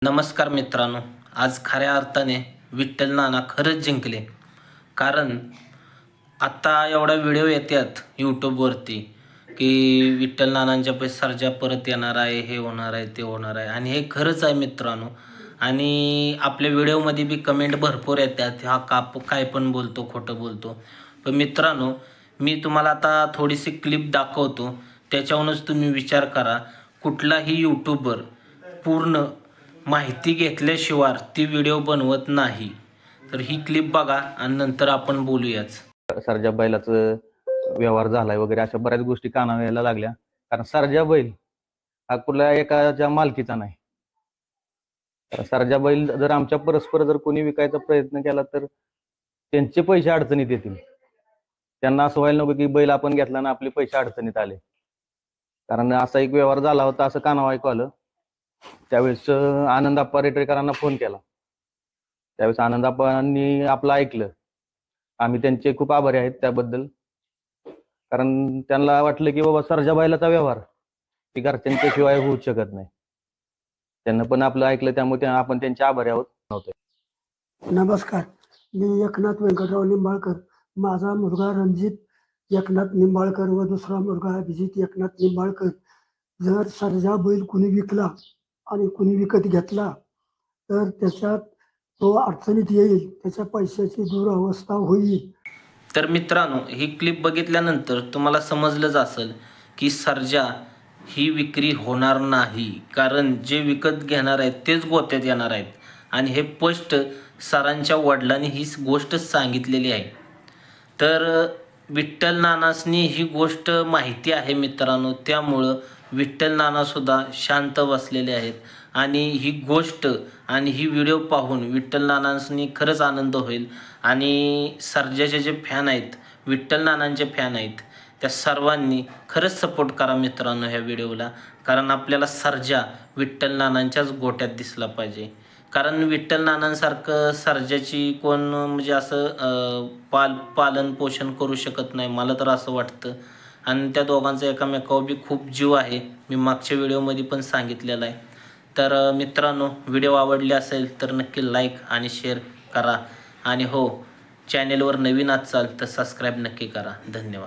नमस्कार मित्रांनो, आज खऱ्या अर्थाने विठ्ठल नाना खरंच जिंकले. कारण आता एवढा व्हिडिओ येतात यूट्यूबवरती की विठ्ठल नानांच्या पैसे सर्जा परत येणार आहे, हे होणार आहे, ते होणार आहे. आणि हे खरंच आहे मित्रांनो. आणि आपल्या व्हिडिओमध्ये बी कमेंट भरपूर येतात, हा काय पण बोलतो, खोटं बोलतो. पण मित्रांनो, मी तुम्हाला आता थोडीशी क्लिप दाखवतो, त्याच्यावरूनच तुम्ही विचार करा. कुठलाही यूट्यूबर पूर्ण माहिती घेतल्याशिवाय ती व्हिडिओ बनवत नाही. तर ही क्लिप बघा आणि नंतर आपण बोलूयाच. सर्जा बैलाचं व्यवहार झालाय वगैरे अशा बऱ्याच गोष्टी कानावर यायला लागल्या. कारण सर्जा बैल हा कुठल्या एकाच्या मालकीचा नाही. सर्जा बैल जर आमच्या परस्पर जर कोणी विकायचा प्रयत्न केला तर त्यांचे पैसे अडचणीत येतील. त्यांना असं व्हायला नको की बैल आपण घेतला ना आपले पैसे अडचणीत आले. कारण असा एक व्यवहार झाला होता असं कानावर ऐकू आलं. त्यावेळेस आनंद आप्पा रेटरेकरांना फोन केला. त्यावेळेस आनंद आप्पांनी आपलं ऐकलं. आम्ही त्यांचे खूप आभारी आहेत त्याबद्दल. कारण त्यांना वाटलं की बाबा सर्जा बैलाचा व्यवहार की घरच्यांच्या शिवाय होऊच शकत नाही. त्यांना पण आपलं ऐकलं, त्यामुळे आपण त्यांचे आभारी आहोत. नमस्कार, मी एकनाथ व्यंकटराव निंबाळकर. माझा मुलगा रणजित एकनाथ निंबाळकर व दुसरा मुलगा अभिजित एकनाथ निंबाळकर. जर सर्जा बैल कुणी विकला आणि कुणी विकत घेतला तर त्याच्यात तो अडचणीत येईल, त्याच्या पैशाची दुरावस्था होईल. तर मित्रांनो, ही क्लिप बघितल्यानंतर तुम्हाला समजलंच असेल की सर्जा ही विक्री होणार नाही. कारण जे विकत घेणार आहेत तेच गोत्यात येणार आहेत. आणि हे स्पष्ट सरांच्या वडिलांनी ही गोष्ट सांगितलेली आहे. तर विठ्ठल नानासनी ही गोष्ट माहिती आहे मित्रांनो. त्यामुळं विठ्ठल नानासुद्धा शांत बसलेले आहेत. आणि ही गोष्ट आणि ही व्हिडिओ पाहून विठ्ठल नानांनी खरंच आनंद होईल. आणि सर्जाचे जे फॅन आहेत, विठ्ठल नानांचे फॅन आहेत, त्या सर्वांनी खरंच सपोर्ट करा मित्रांनो ह्या व्हिडिओला. कारण आपल्याला सर्जा विठ्ठल नानांच्याच गोट्यात दिसला पाहिजे. कारण विठ्ठल नानांसारखं सर्जाची कोण म्हणजे असं पालन पोषण करू शकत नाही, मला तर असं वाटतं. आणि त्या दोघांचा एकामेकावर बी खूप जीव आहे, मी मागच्या व्हिडिओमध्ये पण सांगितलेलं आहे. तर मित्रांनो, व्हिडिओ आवडले असेल तर नक्की लाईक आणि शेअर करा. आणि हो, चॅनेलवर नवीन असाल तर सबस्क्राईब नक्की करा. धन्यवाद.